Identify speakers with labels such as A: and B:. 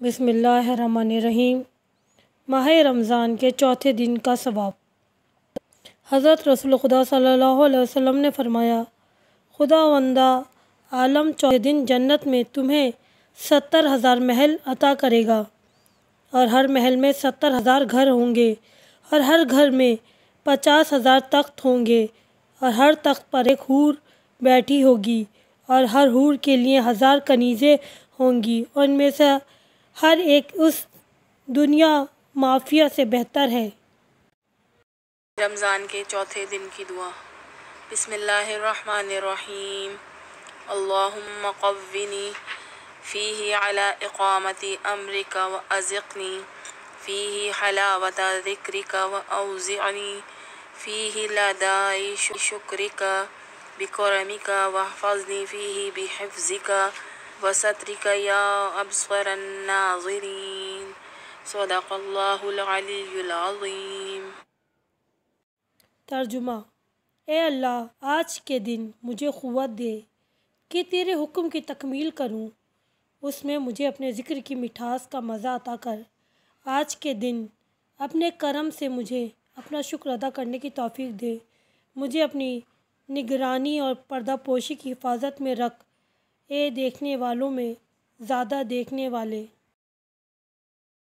A: بسم اللہ الرحمن الرحیم۔ ماہ رمضان کے چوتھے دن کا ثواب۔ حضرت رسول خدا صلی اللہ علیہ وسلم نے فرمایا، خداوندِ عالم چوتھے دن جنت میں تمہیں 70,000 محل عطا کرے گا، اور ہر محل میں 70,000 گھر ہوں گے، اور ہر گھر میں 50,000 تخت ہوں گے، اور ہر تخت پر ایک حور بیٹھی ہوگی، اور ہر حور کے لیے 1000 کنیزیں ہوں گی، اور ان میں سے ہر ایک اس دنیا مافیہ سے بہتر ہے۔
B: رمضان کے چوتھے دن کی دعا۔ بسم اللہ الرحمن الرحیم۔ اللہم قوّنی فیہ علی اقامت امرک وارزقنی فیہ حلاوت ذکرک واوزعنی فیہ لذائذ شکرک بکرمک واحفظنی فیہ بحفظک وسترک یا ابصر الناظرین۔ صدق اللہ العلی العظیم۔
A: ترجمہ: اے اللہ، آج کے دن مجھے قوت دے کہ تیرے حکم کی تکمیل کروں، اس میں مجھے اپنے ذکر کی مٹھاس کا مزہ عطا کر۔ آج کے دن اپنے کرم سے مجھے اپنا شکر ادا کرنے کی توفیق دے، مجھے اپنی نگرانی اور پردہ پوشی کی حفاظت میں رکھ، اے دیکھنے والوں میں زیادہ دیکھنے والے۔